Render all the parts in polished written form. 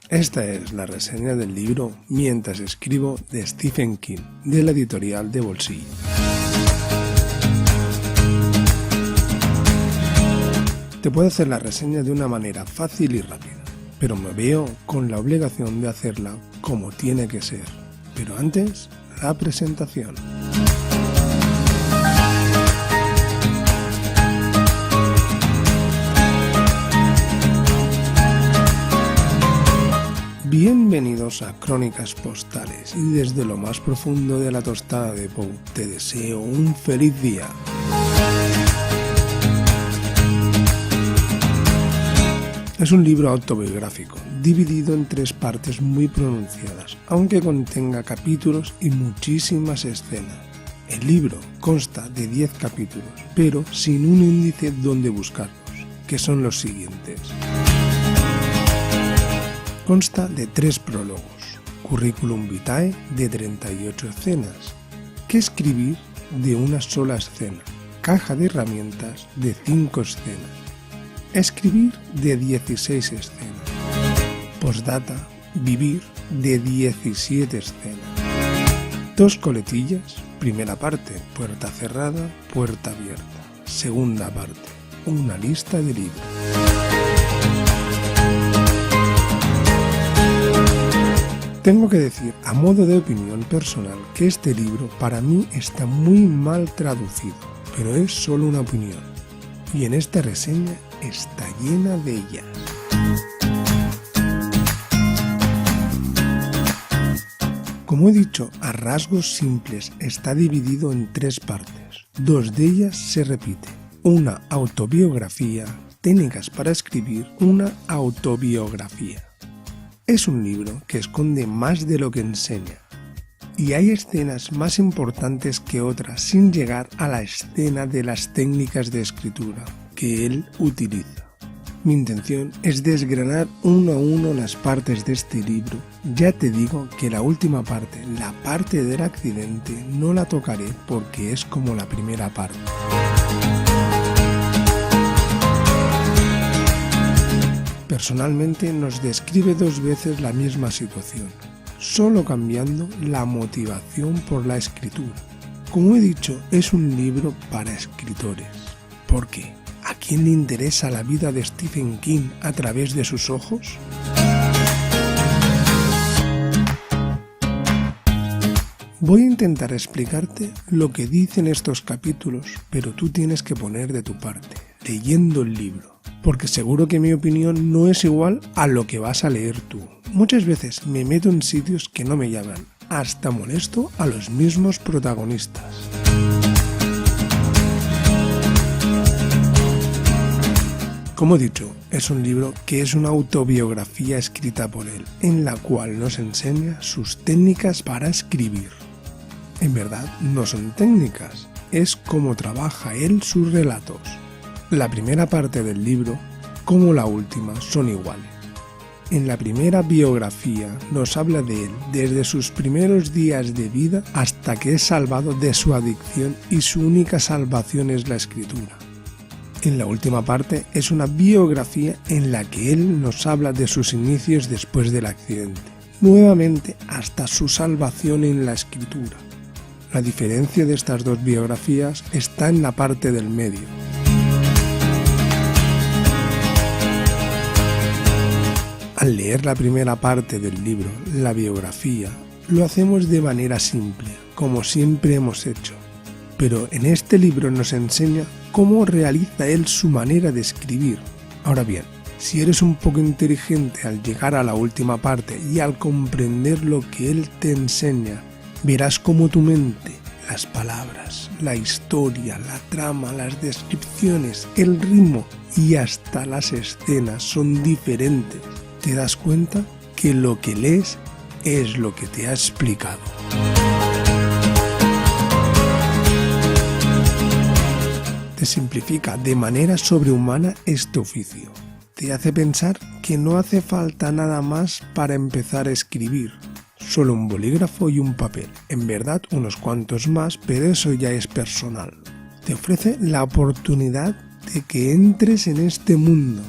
Esta es la reseña del libro Mientras escribo de Stephen King, de la editorial de Bolsillo. Te puedo hacer la reseña de una manera fácil y rápida, pero me veo con la obligación de hacerla como tiene que ser. Pero antes, la presentación. Bienvenidos a Crónicas Postales y desde lo más profundo de la tostada de Pou te deseo un feliz día. Es un libro autobiográfico, dividido en 3 partes muy pronunciadas, aunque contenga capítulos y muchísimas escenas. El libro consta de 10 capítulos, pero sin un índice donde buscarlos, que son los siguientes. Consta de 3 prólogos, currículum vitae de 38 escenas, qué escribir de una sola escena, caja de herramientas de 5 escenas, escribir de 16 escenas, postdata, vivir de 17 escenas, 2 coletillas, primera parte, puerta cerrada, puerta abierta, segunda parte, una lista de libros. Tengo que decir, a modo de opinión personal, que este libro para mí está muy mal traducido, pero es solo una opinión, y en esta reseña está llena de ellas. Como he dicho, a rasgos simples está dividido en 3 partes, 2 de ellas se repiten, una autobiografía, técnicas para escribir, una autobiografía. Es un libro que esconde más de lo que enseña, y hay escenas más importantes que otras sin llegar a la escena de las técnicas de escritura que él utiliza. Mi intención es desgranar uno a uno las partes de este libro. Ya te digo que la última parte, la parte del accidente, no la tocaré porque es como la primera parte. Personalmente nos describe 2 veces la misma situación, solo cambiando la motivación por la escritura. Como he dicho, es un libro para escritores. ¿Por qué? ¿A quién le interesa la vida de Stephen King a través de sus ojos? Voy a intentar explicarte lo que dicen estos capítulos, pero tú tienes que poner de tu parte, leyendo el libro. Porque seguro que mi opinión no es igual a lo que vas a leer tú. Muchas veces me meto en sitios que no me llaman, hasta molesto a los mismos protagonistas. Como he dicho, es un libro que es una autobiografía escrita por él, en la cual nos enseña sus técnicas para escribir. En verdad, no son técnicas, es cómo trabaja él sus relatos. La primera parte del libro, como la última, son iguales. En la primera biografía nos habla de él desde sus primeros días de vida hasta que es salvado de su adicción y su única salvación es la escritura. En la última parte es una biografía en la que él nos habla de sus inicios después del accidente, nuevamente hasta su salvación en la escritura. La diferencia de estas 2 biografías está en la parte del medio. Al leer la primera parte del libro, la biografía, lo hacemos de manera simple, como siempre hemos hecho. Pero en este libro nos enseña cómo realiza él su manera de escribir. Ahora bien, si eres un poco inteligente al llegar a la última parte y al comprender lo que él te enseña, verás cómo tu mente, las palabras, la historia, la trama, las descripciones, el ritmo y hasta las escenas son diferentes. Te das cuenta que lo que lees es lo que te ha explicado. Te simplifica de manera sobrehumana este oficio. Te hace pensar que no hace falta nada más para empezar a escribir. Solo un bolígrafo y un papel. En verdad unos cuantos más, pero eso ya es personal. Te ofrece la oportunidad de que entres en este mundo.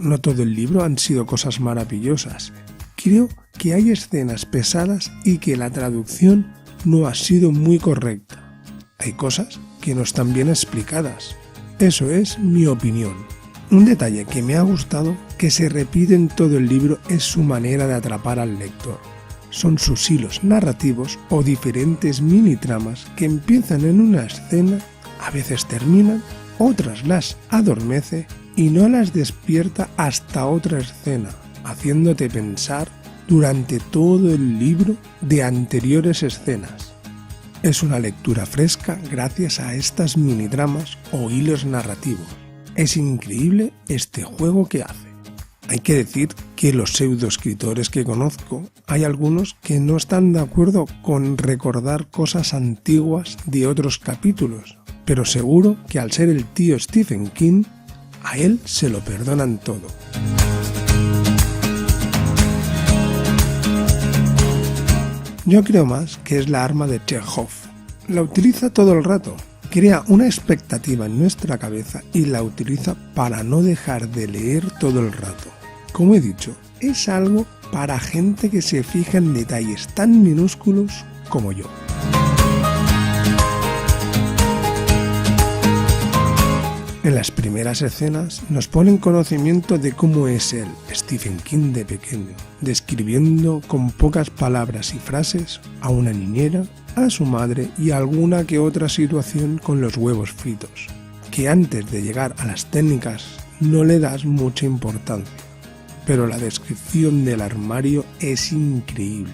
no todo el libro han sido cosas maravillosas. Creo que hay escenas pesadas y que la traducción no ha sido muy correcta. Hay cosas que no están bien explicadas. Eso es mi opinión. Un detalle que me ha gustado, que se repite en todo el libro, es su manera de atrapar al lector. Son sus hilos narrativos o diferentes mini tramas que empiezan en una escena, a veces terminan, otras las adormece y no las despierta hasta otra escena, haciéndote pensar durante todo el libro de anteriores escenas. Es una lectura fresca gracias a estas mini tramas o hilos narrativos. Es increíble este juego que hace. Hay que decir que los pseudoescritores que conozco, hay algunos que no están de acuerdo con recordar cosas antiguas de otros capítulos, pero seguro que al ser el tío Stephen King, a él se lo perdonan todo. Yo creo más que es la arma de Chekhov. La utiliza todo el rato. Crea una expectativa en nuestra cabeza y la utiliza para no dejar de leer todo el rato. Como he dicho, es algo para gente que se fija en detalles tan minúsculos como yo. En las primeras escenas nos pone en conocimiento de cómo es él, Stephen King de pequeño, describiendo con pocas palabras y frases a una niñera, a su madre y alguna que otra situación con los huevos fritos, que antes de llegar a las técnicas no le das mucha importancia, pero la descripción del armario es increíble.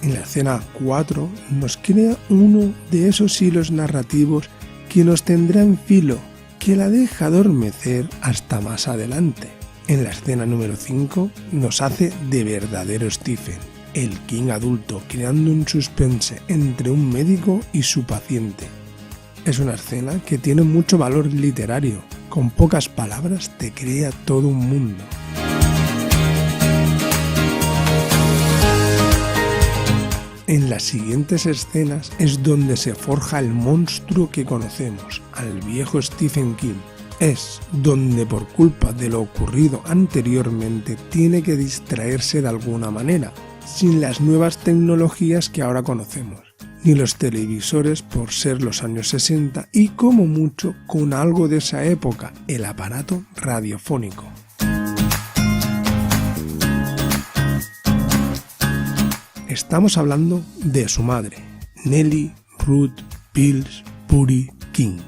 En la escena 4 nos crea uno de esos hilos narrativos que nos tendrá en filo, que la deja adormecer hasta más adelante. En la escena número 5 nos hace de verdadero Stephen, el King adulto, creando un suspense entre un médico y su paciente. Es una escena que tiene mucho valor literario, con pocas palabras te crea todo un mundo. En las siguientes escenas es donde se forja el monstruo que conocemos, al viejo Stephen King. Es donde por culpa de lo ocurrido anteriormente tiene que distraerse de alguna manera, sin las nuevas tecnologías que ahora conocemos, ni los televisores por ser los años 60 y como mucho con algo de esa época, el aparato radiofónico. Estamos hablando de su madre, Nellie Ruth Pillsbury King,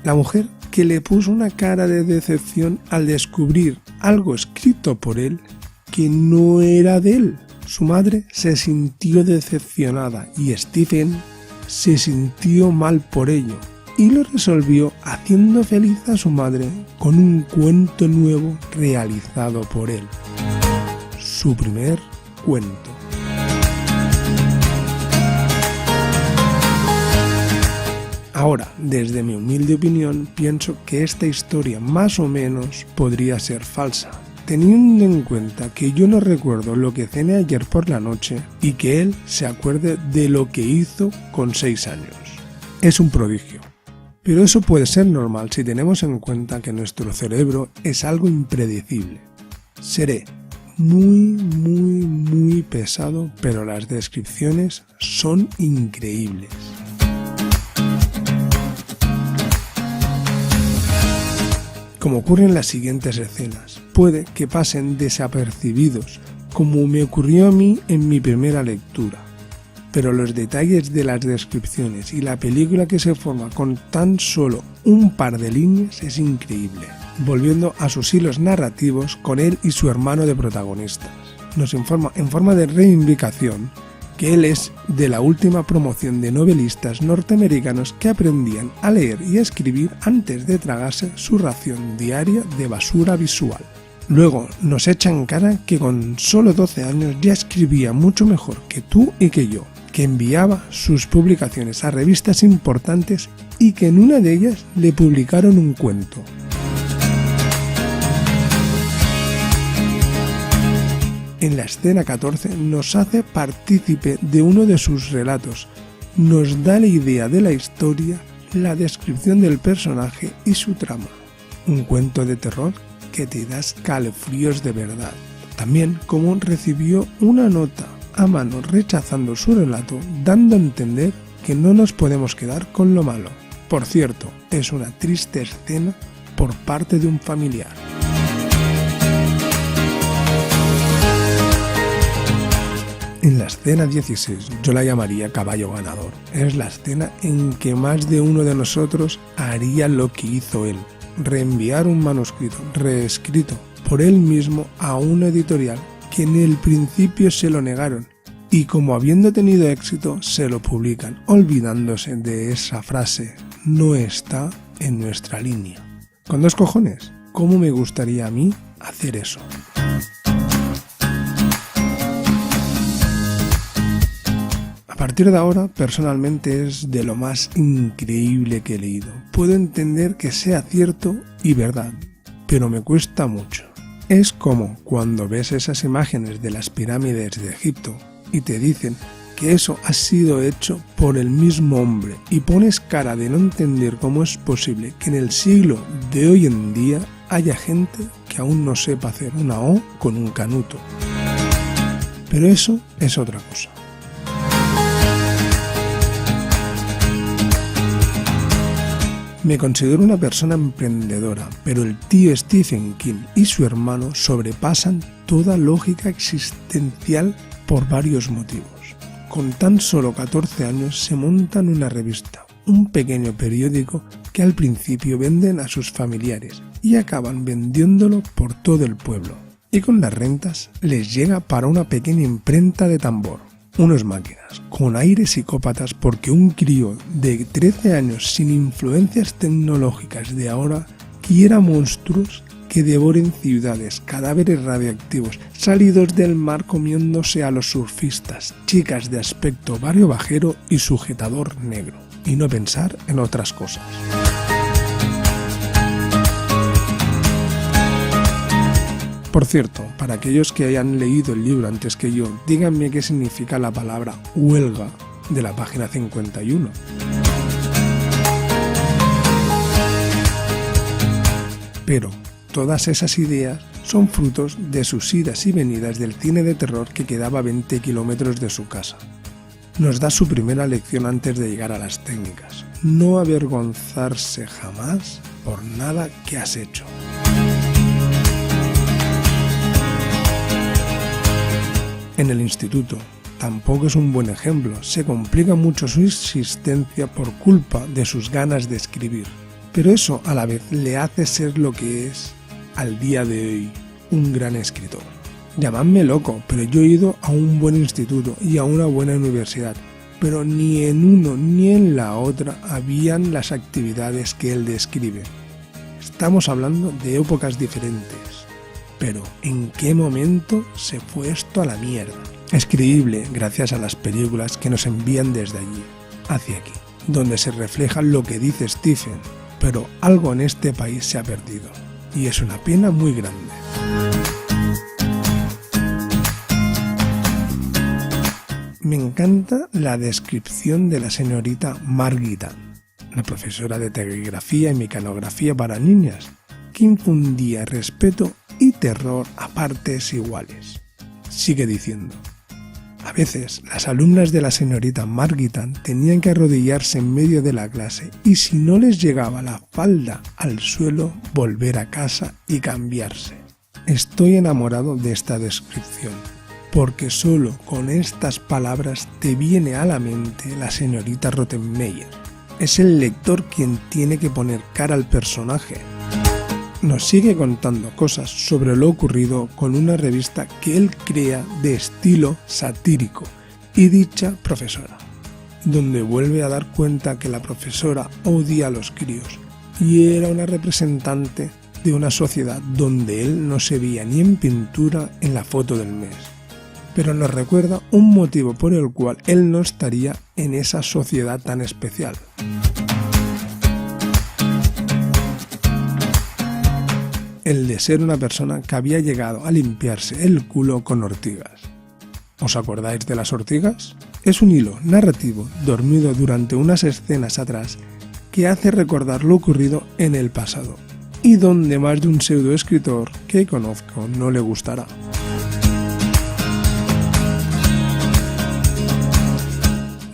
la mujer que le puso una cara de decepción al descubrir algo escrito por él que no era de él. Su madre se sintió decepcionada y Stephen se sintió mal por ello y lo resolvió haciendo feliz a su madre con un cuento nuevo realizado por él. Su primer cuento. Ahora, desde mi humilde opinión, pienso que esta historia más o menos podría ser falsa, teniendo en cuenta que yo no recuerdo lo que cené ayer por la noche y que él se acuerde de lo que hizo con 6 años. Es un prodigio. Pero eso puede ser normal si tenemos en cuenta que nuestro cerebro es algo impredecible. Seré muy pesado, pero las descripciones son increíbles. Como ocurre en las siguientes escenas, puede que pasen desapercibidos, como me ocurrió a mí en mi primera lectura, pero los detalles de las descripciones y la película que se forma con tan solo un par de líneas es increíble. Volviendo a sus hilos narrativos con él y su hermano de protagonistas, nos informa en forma de reivindicación que él es de la última promoción de novelistas norteamericanos que aprendían a leer y a escribir antes de tragarse su ración diaria de basura visual. Luego nos echa en cara que con solo 12 años ya escribía mucho mejor que tú y que yo, que enviaba sus publicaciones a revistas importantes y que en una de ellas le publicaron un cuento. En la escena 14 nos hace partícipe de uno de sus relatos, nos da la idea de la historia, la descripción del personaje y su trama. Un cuento de terror que te da escalofríos de verdad. También cómo recibió una nota a mano rechazando su relato, dando a entender que no nos podemos quedar con lo malo. Por cierto, es una triste escena por parte de un familiar. En la escena 16, yo la llamaría caballo ganador. Es la escena en que más de uno de nosotros haría lo que hizo él: reenviar un manuscrito reescrito por él mismo a una editorial que en el principio se lo negaron, y como habiendo tenido éxito se lo publican, olvidándose de esa frase: no está en nuestra línea. Con dos cojones, ¿cómo me gustaría a mí hacer eso? A partir de ahora, personalmente es de lo más increíble que he leído. Puedo entender que sea cierto y verdad, pero me cuesta mucho. Es como cuando ves esas imágenes de las pirámides de Egipto y te dicen que eso ha sido hecho por el mismo hombre y pones cara de no entender cómo es posible que en el siglo de hoy en día haya gente que aún no sepa hacer una O con un canuto. Pero eso es otra cosa. Me considero una persona emprendedora, pero el tío Stephen King y su hermano sobrepasan toda lógica existencial por varios motivos. Con tan solo 14 años se montan una revista, un pequeño periódico que al principio venden a sus familiares y acaban vendiéndolo por todo el pueblo. Y con las rentas les llega para una pequeña imprenta de tambor. Unos máquinas, con aires psicópatas porque un crío de 13 años sin influencias tecnológicas de ahora quiera monstruos que devoren ciudades, cadáveres radioactivos, salidos del mar comiéndose a los surfistas, chicas de aspecto barrio bajero y sujetador negro, y no pensar en otras cosas. Por cierto, para aquellos que hayan leído el libro antes que yo, díganme qué significa la palabra huelga de la página 51. Pero todas esas ideas son frutos de sus idas y venidas del cine de terror que quedaba a 20 kilómetros de su casa. Nos da su primera lección antes de llegar a las técnicas: no avergonzarse jamás por nada que has hecho. En el instituto tampoco es un buen ejemplo, se complica mucho su existencia por culpa de sus ganas de escribir, pero eso a la vez le hace ser lo que es al día de hoy, un gran escritor. Llamadme loco, pero yo he ido a un buen instituto y a una buena universidad, pero ni en uno ni en la otra habían las actividades que él describe. Estamos hablando de épocas diferentes. Pero, ¿en qué momento se fue esto a la mierda? Es creíble gracias a las películas que nos envían desde allí, hacia aquí, donde se refleja lo que dice Stephen, pero algo en este país se ha perdido, y es una pena muy grande. Me encanta la descripción de la señorita Margitan, la profesora de taquigrafía y mecanografía para niñas, que infundía respeto y terror a partes iguales. Sigue diciendo: a veces las alumnas de la señorita Margitan tenían que arrodillarse en medio de la clase y si no les llegaba la falda al suelo, volver a casa y cambiarse. Estoy enamorado de esta descripción, porque solo con estas palabras te viene a la mente la señorita Rottenmeier. Es el lector quien tiene que poner cara al personaje. Nos sigue contando cosas sobre lo ocurrido con una revista que él crea de estilo satírico y dicha profesora, donde vuelve a dar cuenta que la profesora odia a los críos y era una representante de una sociedad donde él no se veía ni en pintura en la foto del mes, pero nos recuerda un motivo por el cual él no estaría en esa sociedad tan especial. El de ser una persona que había llegado a limpiarse el culo con ortigas. ¿Os acordáis de las ortigas? Es un hilo narrativo dormido durante unas escenas atrás que hace recordar lo ocurrido en el pasado y donde más de un pseudoescritor que conozco no le gustará.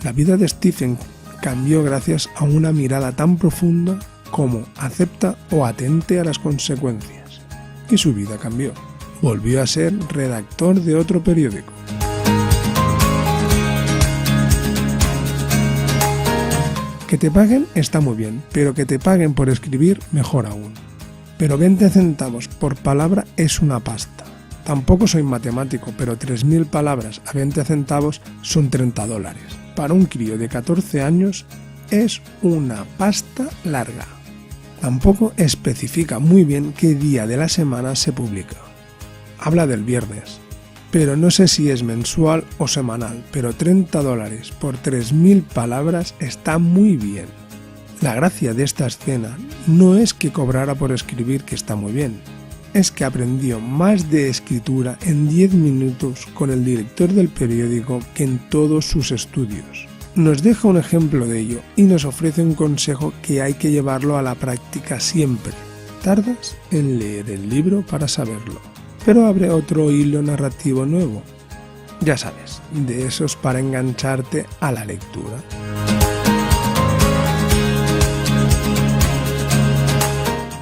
La vida de Stephen cambió gracias a una mirada tan profunda como acepta o atente a las consecuencias. Y su vida cambió. Volvió a ser redactor de otro periódico. Que te paguen está muy bien, pero que te paguen por escribir mejor aún. Pero 20 centavos por palabra es una pasta. Tampoco soy matemático, pero 3.000 palabras a 20 centavos son $30. Para un crío de 14 años es una pasta larga. Tampoco especifica muy bien qué día de la semana se publica. Habla del viernes, pero no sé si es mensual o semanal, pero $30 por 3.000 palabras está muy bien. La gracia de esta escena no es que cobrara por escribir, que está muy bien, es que aprendió más de escritura en 10 minutos con el director del periódico que en todos sus estudios. Nos deja un ejemplo de ello y nos ofrece un consejo que hay que llevarlo a la práctica siempre. Tardas en leer el libro para saberlo, pero abre otro hilo narrativo nuevo. Ya sabes, de esos para engancharte a la lectura.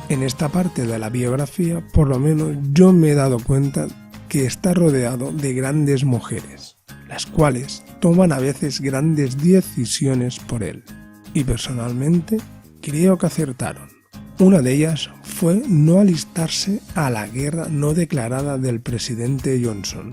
En esta parte de la biografía, por lo menos yo me he dado cuenta que está rodeado de grandes mujeres, las cuales toman a veces grandes decisiones por él. Y personalmente creo que acertaron. Una de ellas fue no alistarse a la guerra no declarada del presidente Johnson.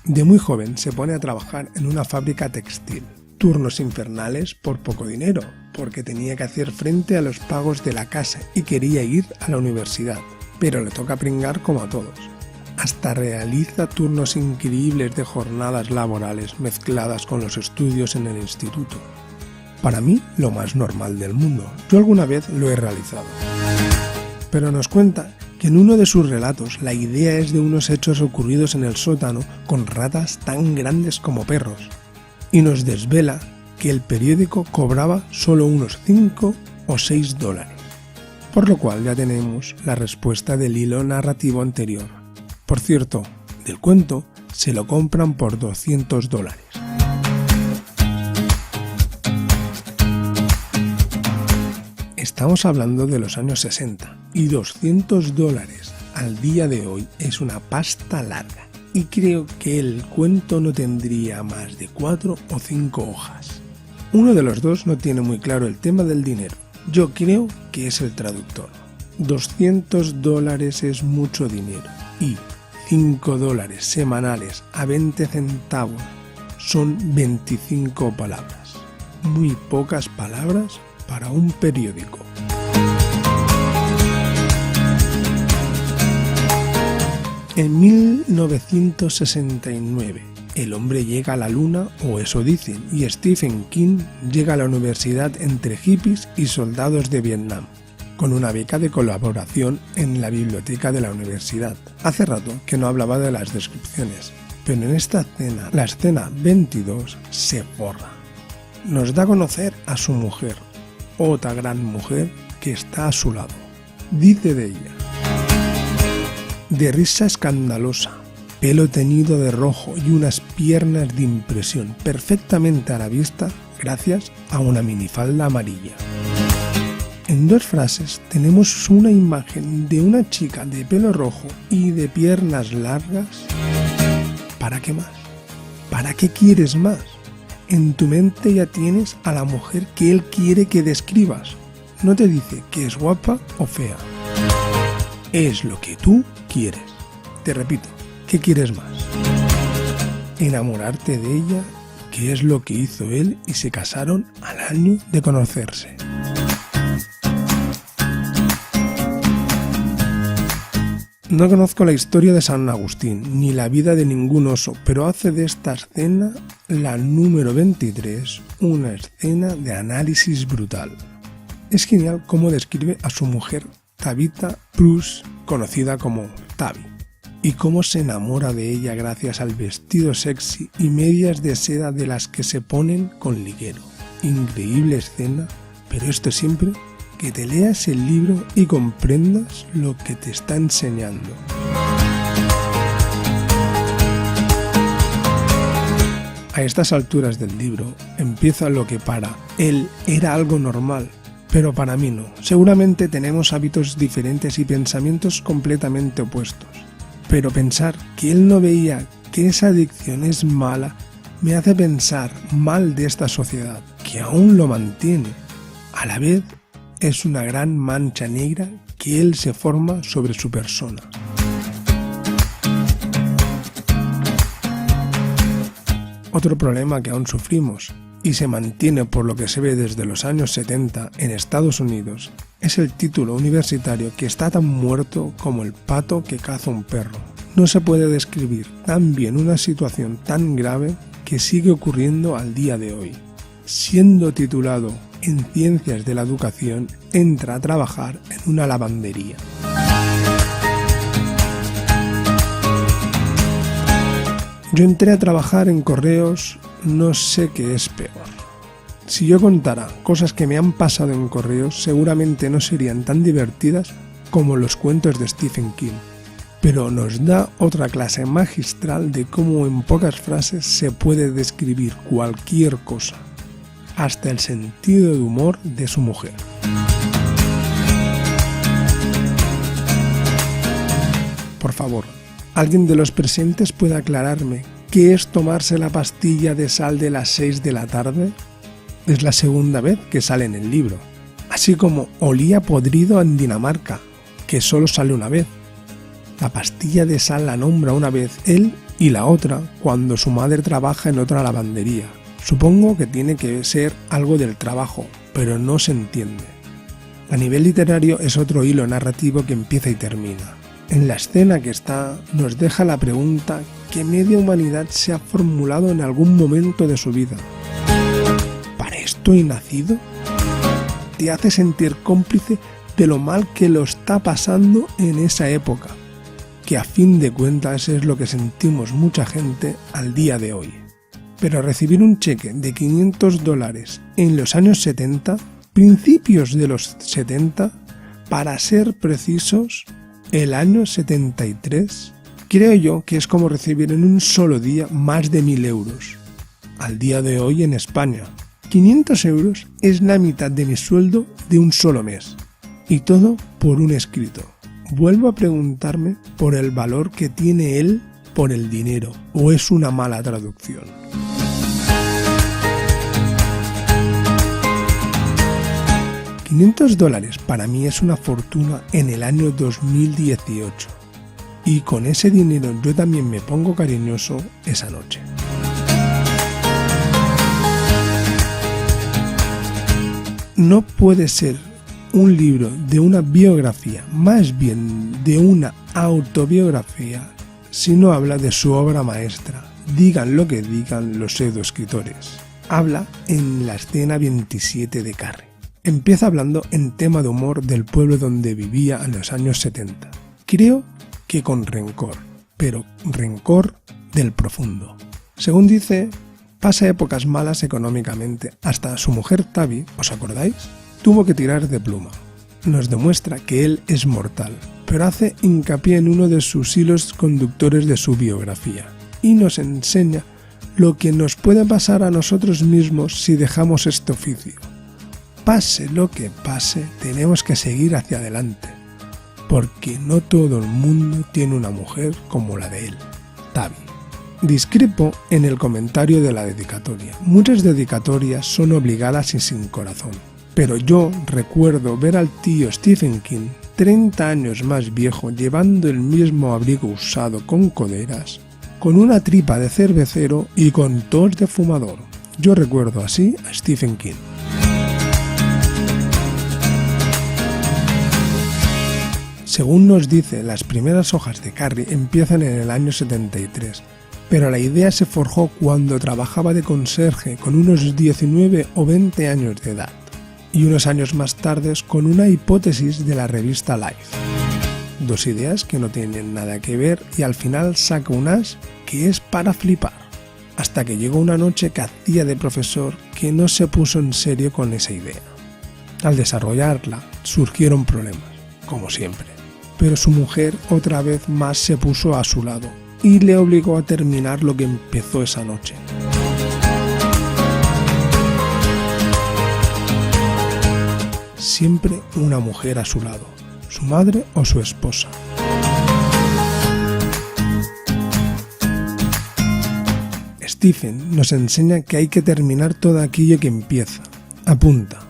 De muy joven se pone a trabajar en una fábrica textil. Turnos infernales por poco dinero, porque tenía que hacer frente a los pagos de la casa y quería ir a la universidad, pero le toca pringar como a todos. Hasta realiza turnos increíbles de jornadas laborales mezcladas con los estudios en el instituto. Para mí, lo más normal del mundo. Yo alguna vez lo he realizado. Pero nos cuenta que en uno de sus relatos la idea es de unos hechos ocurridos en el sótano con ratas tan grandes como perros. Y nos desvela que el periódico cobraba solo unos $5 o $6. Por lo cual ya tenemos la respuesta del hilo narrativo anterior. Por cierto, del cuento se lo compran por $200. Estamos hablando de los años 60 y $200 al día de hoy es una pasta larga. Y creo que el cuento no tendría más de 4 o 5 hojas. Uno de los dos no tiene muy claro el tema del dinero. Yo creo que es el traductor. $200 es mucho dinero y $5 semanales a 20 centavos son 25 palabras. Muy pocas palabras para un periódico. En 1969, el hombre llega a la luna, o eso dicen, y Stephen King llega a la universidad entre hippies y soldados de Vietnam, con una beca de colaboración en la biblioteca de la universidad. Hace rato que no hablaba de las descripciones, pero en esta escena, la escena 22, se forra. Nos da a conocer a su mujer, otra gran mujer que está a su lado. Dice de ella: de risa escandalosa, pelo teñido de rojo y unas piernas de impresión perfectamente a la vista gracias a una minifalda amarilla. En 2 frases tenemos una imagen de una chica de pelo rojo y de piernas largas. ¿Para qué más? ¿Para qué quieres más? En tu mente ya tienes a la mujer que él quiere que describas. No te dice que es guapa o fea. Es lo que tú quieres. Te repito, ¿qué quieres más? Enamorarte de ella, que es lo que hizo él y se casaron al año de conocerse. No conozco la historia de San Agustín, ni la vida de ningún oso, pero hace de esta escena, la número 23, una escena de análisis brutal. Es genial cómo describe a su mujer Tabitha Bruce, conocida como Tabi, y cómo se enamora de ella gracias al vestido sexy y medias de seda de las que se ponen con liguero. increíble escena, pero esto siempre que te leas el libro y comprendas lo que te está enseñando. A estas alturas del libro empieza lo que para él era algo normal, pero para mí no. Seguramente tenemos hábitos diferentes y pensamientos completamente opuestos. Pero pensar que él no veía que esa adicción es mala me hace pensar mal de esta sociedad, que aún lo mantiene. A la vez, es una gran mancha negra que él se forma sobre su persona. Otro problema que aún sufrimos, y se mantiene por lo que se ve desde los años 70 en Estados Unidos, es el título universitario que está tan muerto como el pato que caza un perro. No se puede describir tan bien una situación tan grave que sigue ocurriendo al día de hoy. Siendo titulado en Ciencias de la Educación, entra a trabajar en una lavandería. Yo entré a trabajar en correos, no sé qué es peor. Si yo contara cosas que me han pasado en correos, seguramente no serían tan divertidas como los cuentos de Stephen King. Pero nos da otra clase magistral de cómo en pocas frases se puede describir cualquier cosa, hasta el sentido de humor de su mujer. Por favor, ¿alguien de los presentes puede aclararme qué es tomarse la pastilla de sal de las 6 de la tarde? Es la segunda vez que sale en el libro, así como olía podrido en Dinamarca, que solo sale una vez. La pastilla de sal la nombra una vez él y la otra cuando su madre trabaja en otra lavandería. Supongo que tiene que ser algo del trabajo, pero no se entiende. A nivel literario es otro hilo narrativo que empieza y termina. En la escena que está nos deja la pregunta que media humanidad se ha formulado en algún momento de su vida. ¿Para esto he nacido? Te hace sentir cómplice de lo mal que lo está pasando en esa época, que a fin de cuentas es lo que sentimos mucha gente al día de hoy. Pero recibir un cheque de $500 en los años 70, principios de los 70, para ser precisos, el año 73, creo yo que es como recibir en un solo día más de 1.000 euros. Al día de hoy en España, 500 euros es la mitad de mi sueldo de un solo mes. Y todo por un escrito. Vuelvo a preguntarme por el valor que tiene él por el dinero, o es una mala traducción. $500 para mí es una fortuna en el año 2018, y con ese dinero yo también me pongo cariñoso esa noche. No puede ser un libro de una biografía, más bien de una autobiografía, si no habla de su obra maestra. Digan lo que digan los pseudoescritores. Habla en la escena 27 de Carrie. Empieza hablando en tema de humor del pueblo donde vivía en los años 70. Creo que con rencor, pero rencor del profundo. Según dice, pasa épocas malas económicamente. Hasta su mujer Tabby, ¿os acordáis?, tuvo que tirar de pluma. Nos demuestra que él es mortal, pero hace hincapié en uno de sus hilos conductores de su biografía y nos enseña lo que nos puede pasar a nosotros mismos si dejamos este oficio. Pase lo que pase, tenemos que seguir hacia adelante, porque no todo el mundo tiene una mujer como la de él, Tabby. Discrepo en el comentario de la dedicatoria. Muchas dedicatorias son obligadas y sin corazón. Pero yo recuerdo ver al tío Stephen King, 30 años más viejo, llevando el mismo abrigo usado con coderas, con una tripa de cervecero y con tos de fumador. Yo recuerdo así a Stephen King. Según nos dice, las primeras hojas de Carrie empiezan en el año 73, pero la idea se forjó cuando trabajaba de conserje con unos 19 o 20 años de edad. Y unos años más tarde con una hipótesis de la revista Life. Dos ideas que no tienen nada que ver y al final saca un as que es para flipar. hasta que llegó una noche que hacía de profesor que no se puso en serio con esa idea. Al desarrollarla surgieron problemas, como siempre, pero su mujer otra vez más se puso a su lado y le obligó a terminar lo que empezó esa noche. Siempre una mujer a su lado, su madre o su esposa. Stephen nos enseña que hay que terminar todo aquello que empieza. Apunta.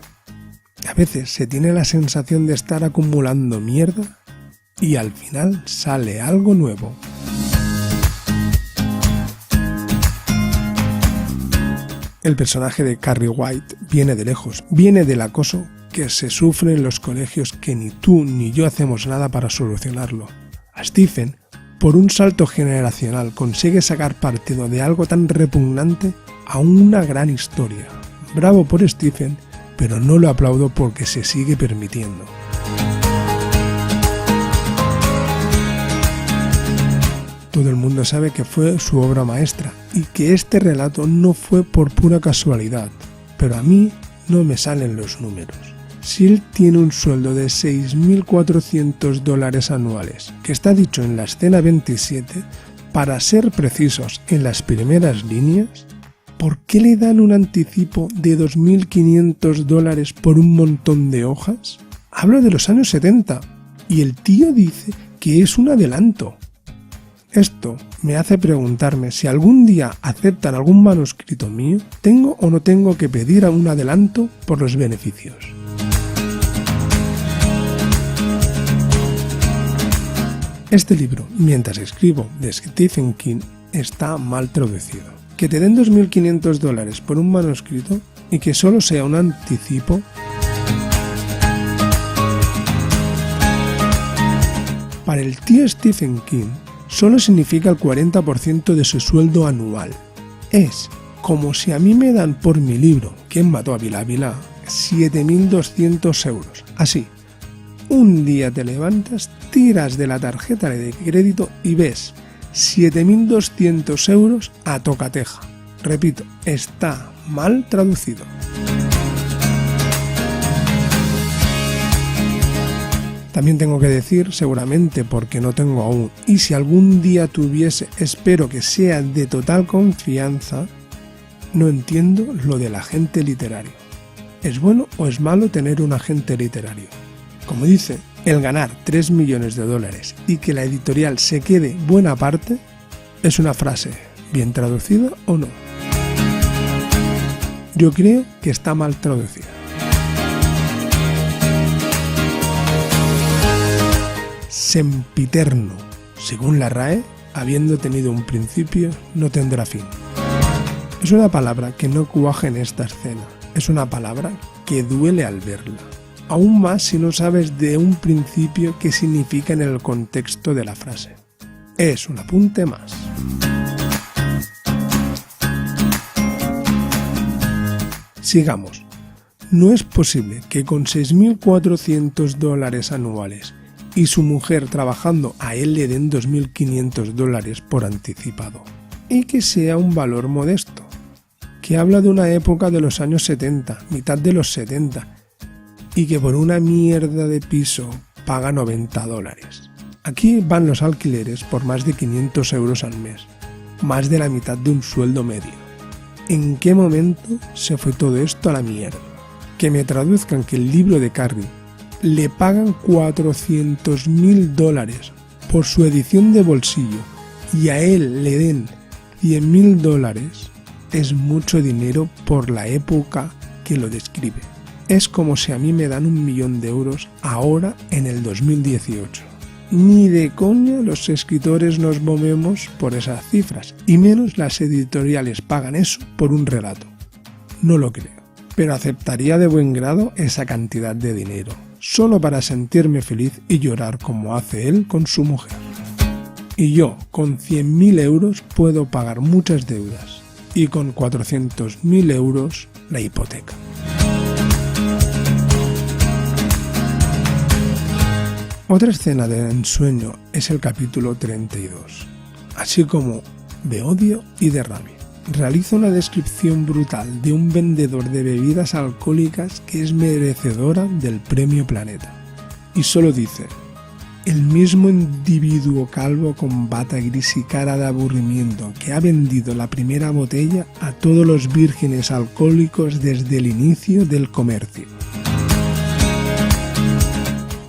A veces se tiene la sensación de estar acumulando mierda y al final sale algo nuevo. El personaje de Carrie White viene de lejos, viene del acoso que se sufre en los colegios que ni tú ni yo hacemos nada para solucionarlo. A Stephen, por un salto generacional, consigue sacar partido de algo tan repugnante a una gran historia. Bravo por Stephen, pero no lo aplaudo porque se sigue permitiendo. Todo el mundo sabe que fue su obra maestra y que este relato no fue por pura casualidad, pero a mí no me salen los números. Si él tiene un sueldo de $6.400 anuales, que está dicho en la escena 27, para ser precisos en las primeras líneas, ¿por qué le dan un anticipo de $2.500 por un montón de hojas? Hablo de los años 70 y el tío dice que es un adelanto. Esto me hace preguntarme si algún día aceptan algún manuscrito mío, ¿tengo o no tengo que pedir un adelanto por los beneficios? Este libro, Mientras escribo, de Stephen King, está mal traducido. Que te den $2.500 por un manuscrito y que solo sea un anticipo. Para el tío Stephen King, solo significa el 40% de su sueldo anual. Es como si a mí me dan por mi libro, ¿Quién mató a Vilá Vilá?, 7.200 euros. Así. Un día te levantas, tiras de la tarjeta de crédito y ves 7.200 euros a tocateja. Repito, está mal traducido. También tengo que decir, seguramente porque no tengo aún, y si algún día tuviese, espero que sea de total confianza, no entiendo lo del agente literario. ¿Es bueno o es malo tener un agente literario? Como dice, el ganar $3 millones y que la editorial se quede buena parte, es una frase bien traducida o no. Yo creo que está mal traducida. Sempiterno, según la RAE, habiendo tenido un principio, no tendrá fin. Es una palabra que no cuaja en esta escena, es una palabra que duele al verla. Aún más si no sabes de un principio qué significa en el contexto de la frase. Es un apunte más. Sigamos. No es posible que con $6.400 anuales y su mujer trabajando a él le den $2.500 por anticipado, y que sea un valor modesto, que habla de una época de los años 70, mitad de los 70, y que por una mierda de piso paga $90. Aquí van los alquileres por más de 500 euros al mes, más de la mitad de un sueldo medio. ¿En qué momento se fue todo esto a la mierda? Que me traduzcan que el libro de Carrie le pagan $400.000 por su edición de bolsillo y a él le den $100.000 es mucho dinero por la época que lo describe. Es como si a mí me dan 1 millón de euros ahora en el 2018. Ni de coña los escritores nos movemos por esas cifras, y menos las editoriales pagan eso por un relato. No lo creo, pero aceptaría de buen grado esa cantidad de dinero, solo para sentirme feliz y llorar como hace él con su mujer. Y yo, con 100.000 euros puedo pagar muchas deudas, y con 400.000 euros la hipoteca. Otra escena de ensueño es el capítulo 32, así como de odio y de rabia. realiza una descripción brutal de un vendedor de bebidas alcohólicas que es merecedora del premio Planeta. Y solo dice: el mismo individuo calvo con bata gris y cara de aburrimiento que ha vendido la primera botella a todos los vírgenes alcohólicos desde el inicio del comercio.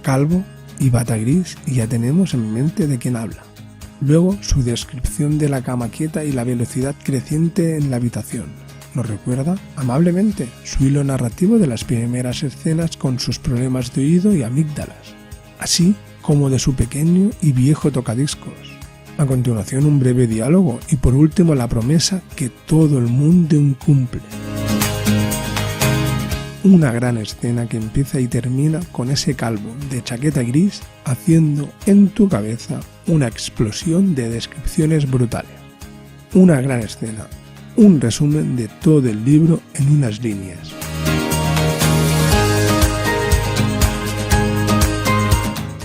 Calvo y bata gris, y ya tenemos en mente de quién habla. Luego, su descripción de la cama quieta y la velocidad creciente en la habitación. Nos recuerda amablemente su hilo narrativo de las primeras escenas con sus problemas de oído y amígdalas, así como de su pequeño y viejo tocadiscos. A continuación, un breve diálogo y por último la promesa que todo el mundo incumple. Una gran escena que empieza y termina con ese calvo de chaqueta gris haciendo en tu cabeza una explosión de descripciones brutales. Una gran escena, un resumen de todo el libro en unas líneas.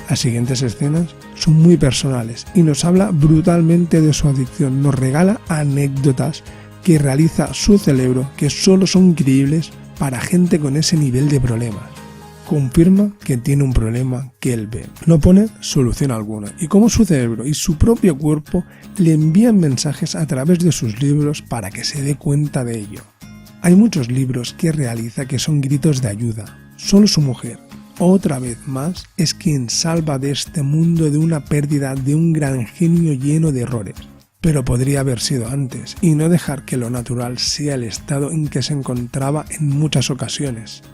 Las siguientes escenas son muy personales y nos habla brutalmente de su adicción, nos regala anécdotas que realiza su cerebro que solo son creíbles para gente con ese nivel de problemas. Confirma que tiene un problema que él ve. No pone solución alguna y cómo su cerebro y su propio cuerpo le envían mensajes a través de sus libros para que se dé cuenta de ello. Hay muchos libros que realiza que son gritos de ayuda. Solo su mujer, otra vez más, es quien salva de este mundo de una pérdida de un gran genio lleno de errores. Pero podría haber sido antes y no dejar que lo natural sea el estado en que se encontraba en muchas ocasiones.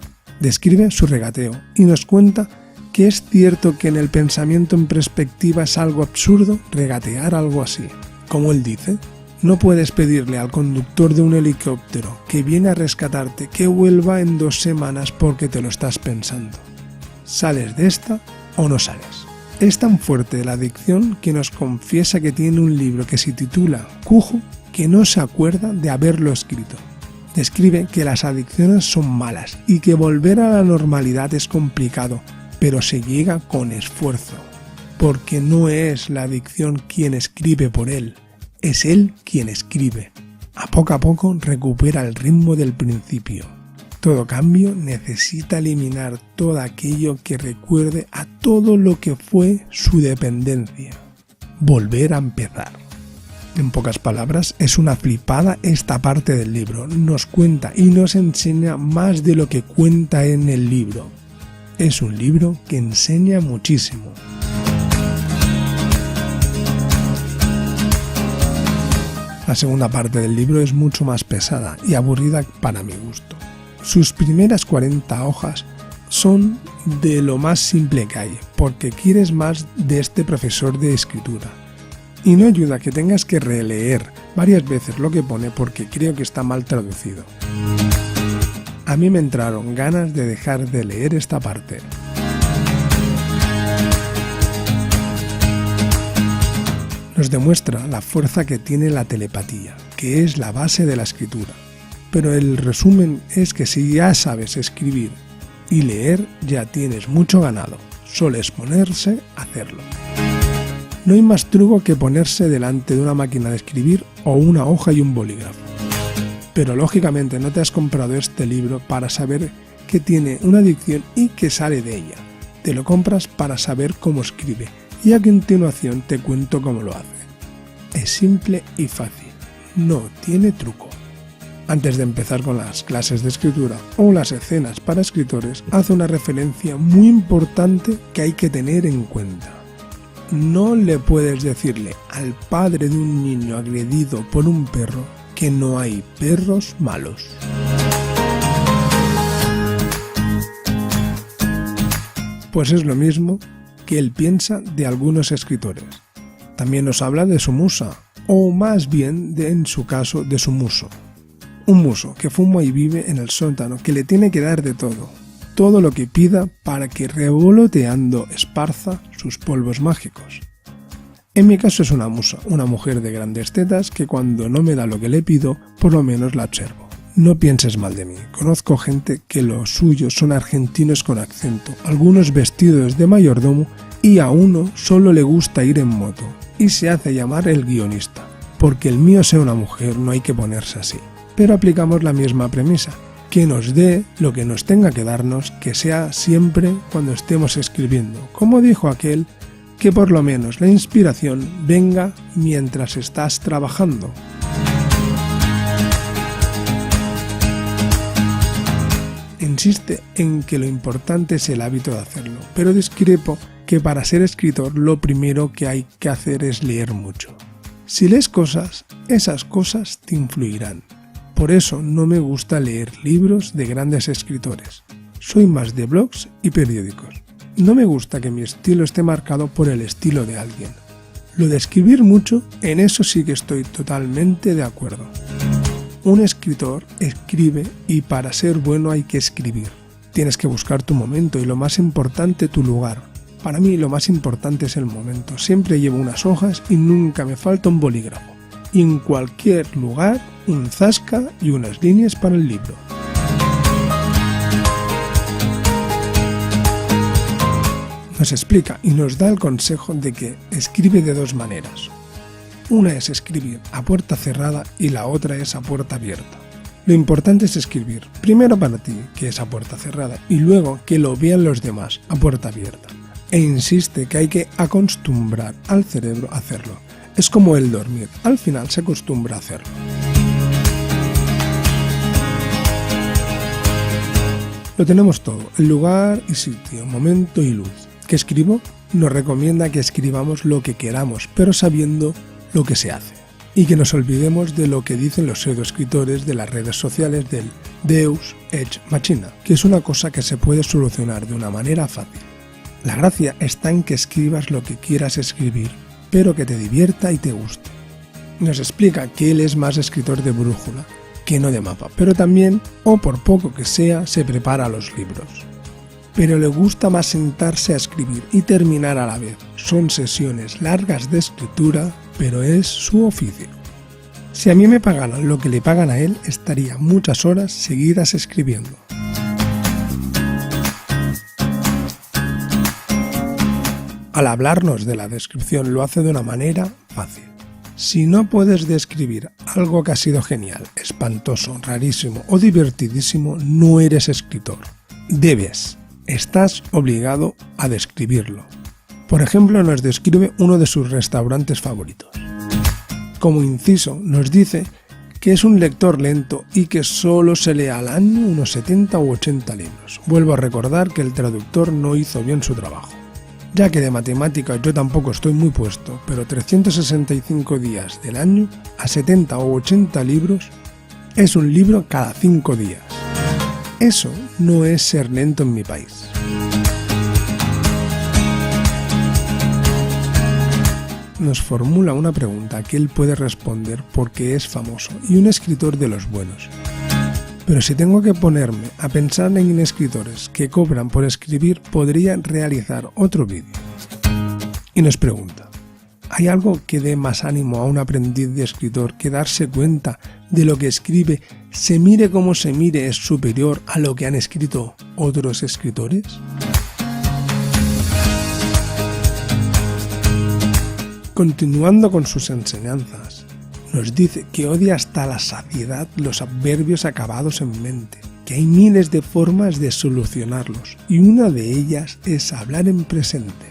Describe su regateo y nos cuenta que es cierto que en el pensamiento en perspectiva es algo absurdo regatear algo así. Como él dice, no puedes pedirle al conductor de un helicóptero que viene a rescatarte que vuelva en 2 semanas porque te lo estás pensando. ¿Sales de esta o no sales? Es tan fuerte la adicción que nos confiesa que tiene un libro que se titula Cujo que no se acuerda de haberlo escrito. Describe que las adicciones son malas y que volver a la normalidad es complicado, pero se llega con esfuerzo, porque no es la adicción quien escribe por él, es él quien escribe. A poco recupera el ritmo del principio. Todo cambio necesita eliminar todo aquello que recuerde a todo lo que fue su dependencia. Volver a empezar. En pocas palabras, es una flipada esta parte del libro. Nos cuenta y nos enseña más de lo que cuenta en el libro. Es un libro que enseña muchísimo. La segunda parte del libro es mucho más pesada y aburrida para mi gusto. Sus primeras 40 hojas son de lo más simple que hay, porque quieres más de este profesor de escritura. Y no ayuda que tengas que releer varias veces lo que pone porque creo que está mal traducido. A mí me entraron ganas de dejar de leer esta parte. Nos demuestra la fuerza que tiene la telepatía, que es la base de la escritura. Pero el resumen es que si ya sabes escribir y leer, ya tienes mucho ganado. Solo es ponerse a hacerlo. No hay más truco que ponerse delante de una máquina de escribir o una hoja y un bolígrafo. Pero lógicamente no te has comprado este libro para saber que tiene una adicción y que sale de ella. Te lo compras para saber cómo escribe y a continuación te cuento cómo lo hace. Es simple y fácil. No tiene truco. Antes de empezar con las clases de escritura o las escenas para escritores, hace una referencia muy importante que hay que tener en cuenta. No le puedes decirle al padre de un niño agredido por un perro que no hay perros malos. Pues es lo mismo que él piensa de algunos escritores. También nos habla de su musa, o más bien, en su caso, de su muso. Un muso que fuma y vive en el sótano, que le tiene que dar de todo lo que pida para que revoloteando esparza sus polvos mágicos. En mi caso es una musa, una mujer de grandes tetas que cuando no me da lo que le pido, por lo menos la observo. No pienses mal de mí, conozco gente que los suyos son argentinos con acento, algunos vestidos de mayordomo y a uno solo le gusta ir en moto y se hace llamar el guionista. porque el mío sea una mujer no hay que ponerse así. Pero aplicamos la misma premisa, que nos dé lo que nos tenga que darnos, que sea siempre cuando estemos escribiendo. Como dijo aquel, que por lo menos la inspiración venga mientras estás trabajando. Insiste en que lo importante es el hábito de hacerlo, pero discrepo que para ser escritor lo primero que hay que hacer es leer mucho. Si lees cosas, esas cosas te influirán. Por eso no me gusta leer libros de grandes escritores. Soy más de blogs y periódicos. No me gusta que mi estilo esté marcado por el estilo de alguien. Lo de escribir mucho, en eso sí que estoy totalmente de acuerdo. Un escritor escribe y para ser bueno hay que escribir. Tienes que buscar tu momento y lo más importante, tu lugar. Para mí lo más importante es el momento. Siempre llevo unas hojas y nunca me falta un bolígrafo. Y en cualquier lugar, un zasca y unas líneas para el libro. Nos explica y nos da el consejo de que escribe de dos maneras. Una es escribir a puerta cerrada y la otra es a puerta abierta. Lo importante es escribir, primero para ti, que es a puerta cerrada, y luego que lo vean los demás, a puerta abierta. E insiste que hay que acostumbrar al cerebro a hacerlo. Es como el dormir, al final se acostumbra a hacerlo. Lo tenemos todo, el lugar y sitio, momento y luz. ¿Qué escribo? Nos recomienda que escribamos lo que queramos, pero sabiendo lo que se hace, y que nos olvidemos de lo que dicen los pseudoescritores de las redes sociales del Deus Ex Machina, que es una cosa que se puede solucionar de una manera fácil. La gracia está en que escribas lo que quieras escribir, pero que te divierta y te guste. Nos explica que él es más escritor de brújula que no de mapa, pero también, o por poco que sea, se prepara los libros. Pero le gusta más sentarse a escribir y terminar a la vez. Son sesiones largas de escritura, pero es su oficio. Si a mí me pagaran lo que le pagan a él, estaría muchas horas seguidas escribiendo. Al hablarnos de la descripción lo hace de una manera fácil. Si no puedes describir algo que ha sido genial, espantoso, rarísimo o divertidísimo, no eres escritor. Estás obligado a describirlo. Por ejemplo, nos describe uno de sus restaurantes favoritos. Como inciso, nos dice que es un lector lento y que solo se lee al año unos 70 u 80 libros. Vuelvo a recordar que el traductor no hizo bien su trabajo. Ya que de matemáticas yo tampoco estoy muy puesto, pero 365 días del año a 70 o 80 libros es un libro cada 5 días. Eso no es ser lento en mi país. Nos formula una pregunta que él puede responder porque es famoso y un escritor de los buenos. Pero si tengo que ponerme a pensar en escritores que cobran por escribir, podría realizar otro vídeo. Y nos pregunta, ¿hay algo que dé más ánimo a un aprendiz de escritor que darse cuenta de lo que escribe, se mire como se mire, es superior a lo que han escrito otros escritores? Continuando con sus enseñanzas, nos dice que odia hasta la saciedad los adverbios acabados en mente, que hay miles de formas de solucionarlos y una de ellas es hablar en presente.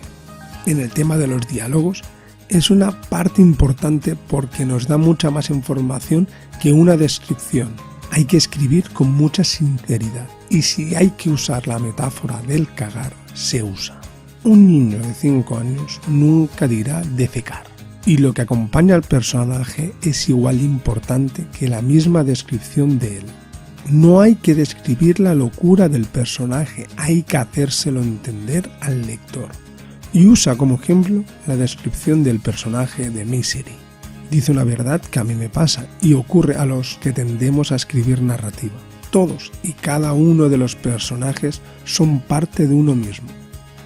En el tema de los diálogos es una parte importante porque nos da mucha más información que una descripción. Hay que escribir con mucha sinceridad y si hay que usar la metáfora del cagar, se usa. Un niño de 5 años nunca dirá defecar. Y lo que acompaña al personaje es igual de importante que la misma descripción de él. No hay que describir la locura del personaje, hay que hacérselo entender al lector. Y usa como ejemplo la descripción del personaje de Misery. Dice una verdad que a mí me pasa y ocurre a los que tendemos a escribir narrativa. Todos y cada uno de los personajes son parte de uno mismo,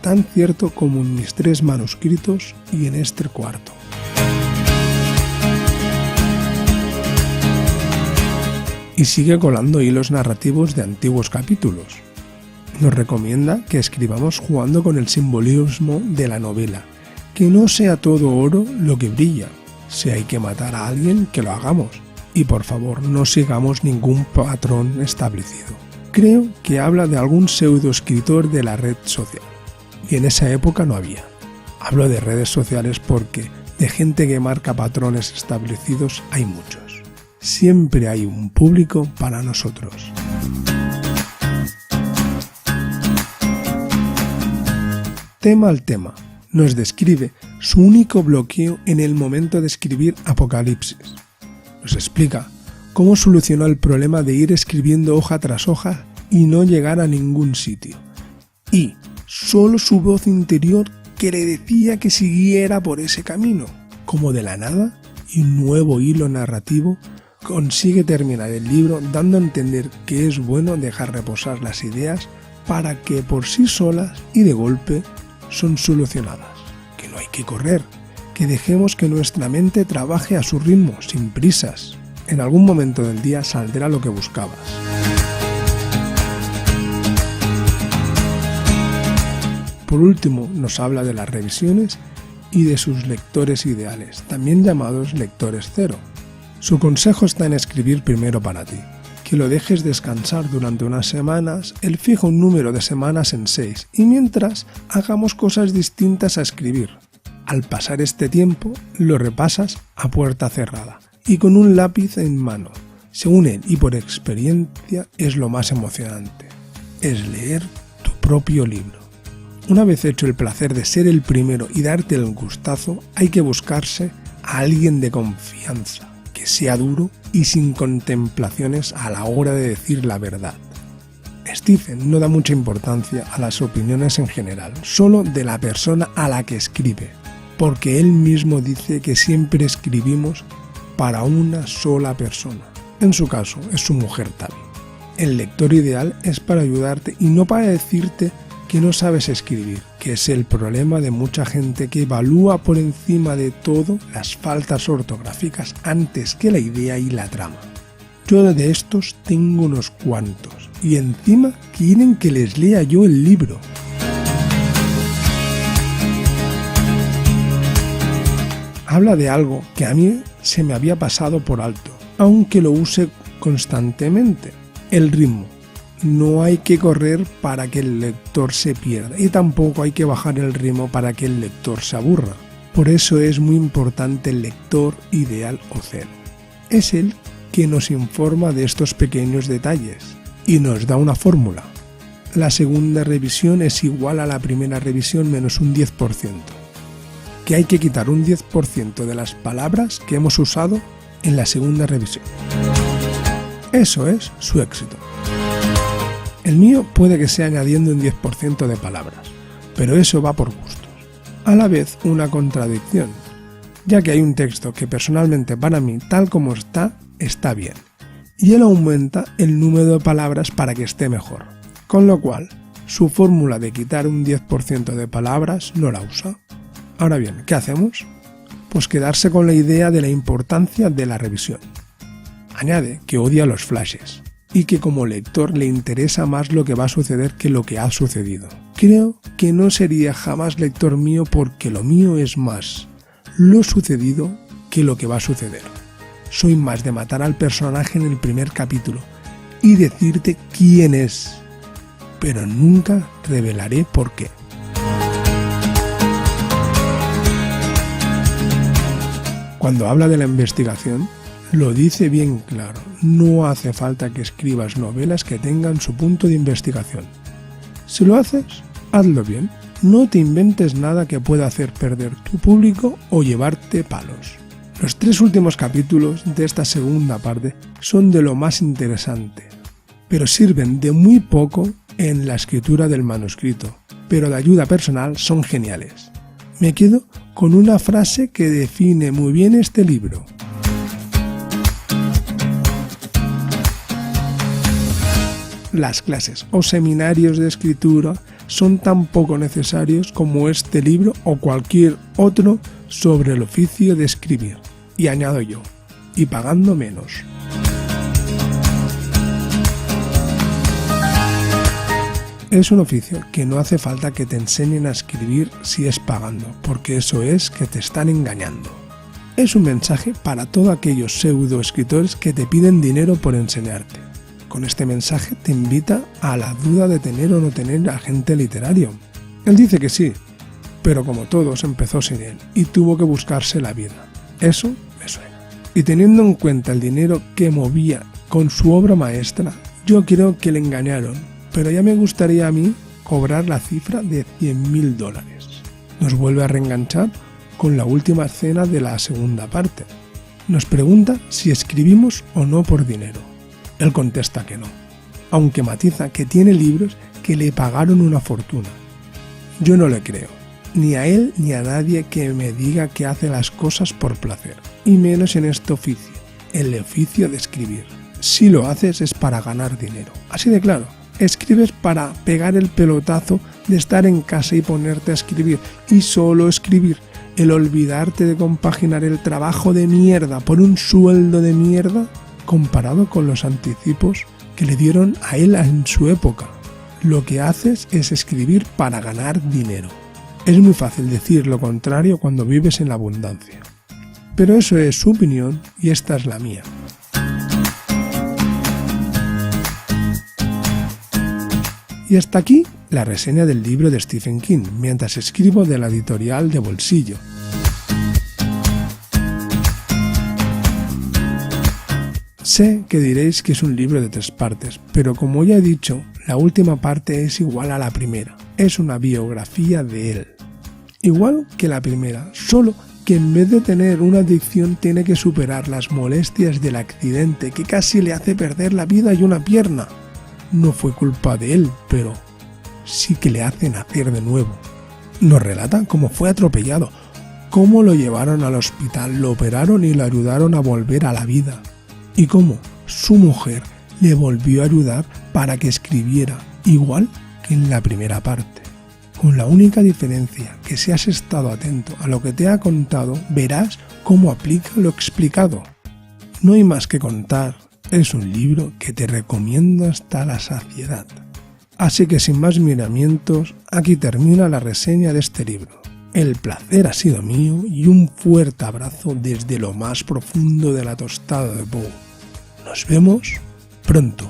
tan cierto como en mis 3 manuscritos y en este 4. Y sigue colando hilos narrativos de antiguos capítulos. Nos recomienda que escribamos jugando con el simbolismo de la novela, que no sea todo oro lo que brilla. Si hay que matar a alguien, que lo hagamos. Y por favor, no sigamos ningún patrón establecido. Creo que habla de algún pseudoescritor de la red social. Y en esa época no había. Hablo de redes sociales porque de gente que marca patrones establecidos hay muchos. Siempre hay un público para nosotros. Tema al tema. Nos describe su único bloqueo en el momento de escribir Apocalipsis. Nos explica cómo solucionó el problema de ir escribiendo hoja tras hoja y no llegar a ningún sitio. Y solo su voz interior que le decía que siguiera por ese camino. Como de la nada y un nuevo hilo narrativo consigue terminar el libro dando a entender que es bueno dejar reposar las ideas para que por sí solas y de golpe son solucionadas, que no hay que correr, que dejemos que nuestra mente trabaje a su ritmo, sin prisas. En algún momento del día saldrá lo que buscabas. Por último, nos habla de las revisiones y de sus lectores ideales, también llamados lectores cero. Su consejo está en escribir primero para ti, que lo dejes descansar durante unas semanas, él fija un número de semanas en 6 y mientras hagamos cosas distintas a escribir. Al pasar este tiempo, lo repasas a puerta cerrada y con un lápiz en mano. Según él y por experiencia es lo más emocionante, es leer tu propio libro. Una vez hecho el placer de ser el primero y darte el gustazo, hay que buscarse a alguien de confianza, que sea duro y sin contemplaciones a la hora de decir la verdad. Stephen no da mucha importancia a las opiniones en general, solo de la persona a la que escribe, porque él mismo dice que siempre escribimos para una sola persona. En su caso, es su mujer Tavi. El lector ideal es para ayudarte y no para decirte que no sabes escribir, que es el problema de mucha gente que evalúa por encima de todo las faltas ortográficas antes que la idea y la trama. Yo de estos tengo unos cuantos y encima quieren que les lea yo el libro. Habla de algo que a mí se me había pasado por alto, aunque lo use constantemente, el ritmo. No hay que correr para que el lector se pierda y tampoco hay que bajar el ritmo para que el lector se aburra. Por eso es muy importante el lector ideal o cero. Es él que nos informa de estos pequeños detalles y nos da una fórmula. La segunda revisión es igual a la primera revisión menos un 10%. Que hay que quitar un 10% de las palabras que hemos usado en la segunda revisión. Eso es su éxito. El mío puede que sea añadiendo un 10% de palabras, pero eso va por gustos. A la vez una contradicción, ya que hay un texto que personalmente para mí, tal como está bien, y él aumenta el número de palabras para que esté mejor, con lo cual su fórmula de quitar un 10% de palabras no la usa. Ahora bien, ¿qué hacemos? Pues quedarse con la idea de la importancia de la revisión. Añade que odia los flashes y que como lector le interesa más lo que va a suceder que lo que ha sucedido. Creo que no sería jamás lector mío porque lo mío es más lo sucedido que lo que va a suceder. Soy más de matar al personaje en el primer capítulo y decirte quién es, pero nunca revelaré por qué. Cuando habla de la investigación, lo dice bien claro, no hace falta que escribas novelas que tengan su punto de investigación. Si lo haces, hazlo bien, no te inventes nada que pueda hacer perder tu público o llevarte palos. Los 3 últimos capítulos de esta segunda parte son de lo más interesante, pero sirven de muy poco en la escritura del manuscrito, pero de ayuda personal son geniales. Me quedo con una frase que define muy bien este libro. Las clases o seminarios de escritura son tan poco necesarios como este libro o cualquier otro sobre el oficio de escribir. Y añado yo, y pagando menos. Es un oficio que no hace falta que te enseñen a escribir si es pagando, porque eso es que te están engañando. Es un mensaje para todos aquellos pseudoescritores que te piden dinero por enseñarte. Con este mensaje te invita a la duda de tener o no tener agente literario. Él dice que sí, pero como todos empezó sin él y tuvo que buscarse la vida. Eso me suena. Y teniendo en cuenta el dinero que movía con su obra maestra, yo creo que le engañaron, pero ya me gustaría a mí cobrar la cifra de $100.000. Nos vuelve a reenganchar con la última escena de la segunda parte. Nos pregunta si escribimos o no por dinero. Él contesta que no, aunque matiza que tiene libros que le pagaron una fortuna. Yo no le creo, ni a él ni a nadie que me diga que hace las cosas por placer, y menos en este oficio, el oficio de escribir. Si lo haces es para ganar dinero, así de claro. Escribes para pegar el pelotazo de estar en casa y ponerte a escribir, y solo escribir. El olvidarte de compaginar el trabajo de mierda por un sueldo de mierda comparado con los anticipos que le dieron a él en su época. Lo que haces es escribir para ganar dinero. Es muy fácil decir lo contrario cuando vives en la abundancia. Pero eso es su opinión y esta es la mía. Y hasta aquí la reseña del libro de Stephen King, mientras escribo de la editorial de bolsillo. Sé que diréis que es un libro de 3 partes, pero como ya he dicho, la última parte es igual a la primera. Es una biografía de él. Igual que la primera, solo que en vez de tener una adicción tiene que superar las molestias del accidente que casi le hace perder la vida y una pierna. No fue culpa de él, pero sí que le hace nacer de nuevo. Nos relata cómo fue atropellado, cómo lo llevaron al hospital, lo operaron y lo ayudaron a volver a la vida. Y cómo su mujer le volvió a ayudar para que escribiera, igual que en la primera parte. Con la única diferencia que si has estado atento a lo que te ha contado, verás cómo aplica lo explicado. No hay más que contar, es un libro que te recomiendo hasta la saciedad. Así que sin más miramientos, aquí termina la reseña de este libro. El placer ha sido mío y un fuerte abrazo desde lo más profundo de la tostada de Bow. Nos vemos pronto.